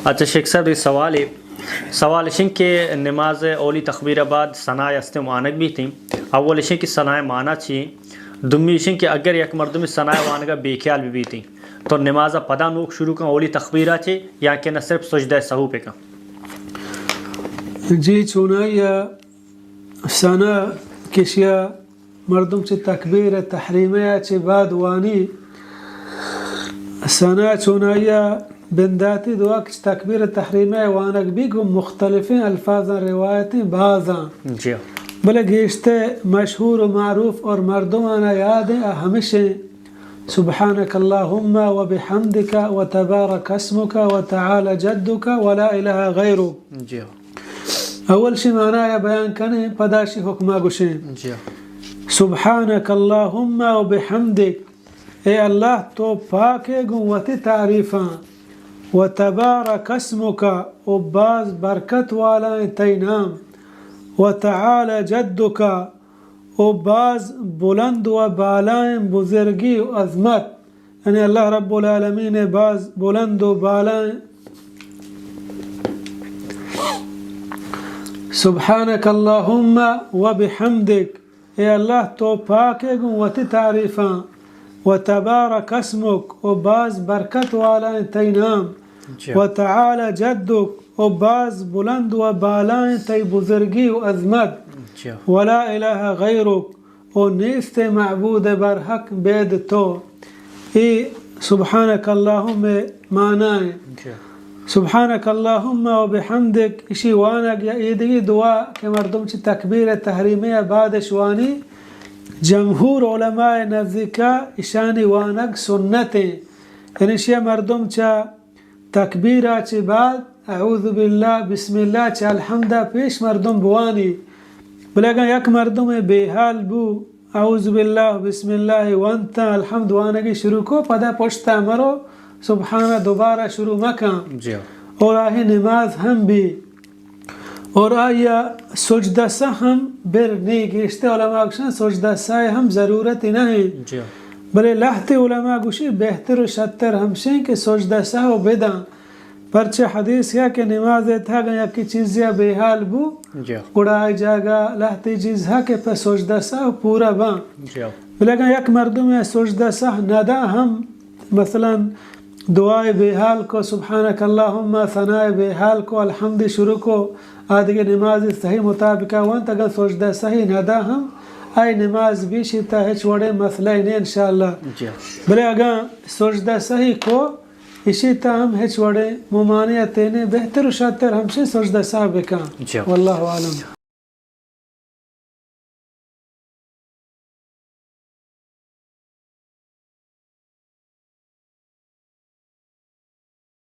अच्छा शेख साहब, ये सवाल इशन के नमाज ओली तकबीर बाद सनाए अस्ते मानक भी थी। अव्वल इशन की सनाए माना छी दुम्मी इशन के अगर एक मर्दम सनाए वानगा बेख्याल भी थी तो नमाज पदा नूक शुरू का ओली तकबीरा चे या के न सिर्फ सजदा सहू पे का जी चुनाया सना किशिया मर्दम से तकबीर तहरीमया चे बाद वानी सना चुनाया बिंदाती दुआ की तकबीर तहरीमया वानक भी गुम मुख्तलिफ अल्फाज रिवायतें बाज़ा जी भले गेश्ते मशहूर मारूफ और मर्दमाना याद है हमेशा सुब्हानक अल्लाहुम्मा व बिहम्दिका व तबारक अस्मुका व तआला जद्दुका व ला इलाहा गैरुक। जी अव्वल शी माना या बयान कने पदाशी हुक्मा गुशे जी सुब्हानक अल्लाहुम्मा व बिहम्दिक, ए अल्लाह तो पाके गुवती तारीफा व तबारक अस्मुका व बाज बरकत वाला तैनाम व तआला जद्दुका व बाज बुलंद व बालाएं बुजुर्गी व अजमत, यानी अल्लाह रब्बुल आलमीन बाज बुलंद व बालाएं सुब्हानक अल्लाहुम्मा व बिहम्दिक, ए अल्लाह तो पाके गुवती तारीफा व तबारक अस्मुक व बाज बरकत वाला तैनाम व तआला जद्दुक व बाज बुलंद व बालाएं तय बुजुर्गी व अजमत व ला इलाहा गैरुक, ओ नीस्ते मअबूद बरहक बेद तो। ये सुब्हानक अल्लाहुम्मा माना है सुब्हानक अल्लाहुम्मा व बिहम्दिक इशी वानक या ईदगी दुआ के मर्दम ची तकबीर तहरीमया बाद शवानी जमहूर उलमाए नज़दीका ईशानी वानक सुन्नतें, यानी शिया मर्दम चा तकबीरा चे बाद अऊज़ु बिल्लाह बिस्मिल्लाह चे अल्हम्दा पेश मर्दम बुआनी बलेगा यक मर्दम बेहाल बू अऊज़ु बिल्लाह बिस्मिल्लाह वंता अल्हम्द वानगी शुरू को पदा पोछता मरो सुबहाना दोबारा शुरू मकाम जी और आही नमाज हम भी और आया सजदा सा हम बिर नहीं गिश्ते उलमा गुशन सजदा सा हम ज़रूरत ही नहीं जी बले लहते उलमा गुशी बेहतर शतर हमसे के सजदा सा हो बेदा परचे हदीस या के नमाज था गया की चीज़ें बेहाल बू जी उड़ाई जागा लहते चीज़ है के पे सजदा सा पूरा बा जी बलेगा यक मर्दम या सजदा सा नदा हम मसलन दुआए बेहाल को सुब्हानक अल्लाहुम्मा सनाए बेहाल को अल्हम्द शुरू को आदि के नमाज सही मुताबिका वंत अगर सजदा सही नदा हम आई नमाज भी शिता है छोड़े मसला इन्हें इंशाअल्लाह जी भले अगर सजदा सही को इसी ताम है छोड़े मुमानियत ने बेहतर शातर हमसे सजदा साहब का जी वल्लाहु आलम।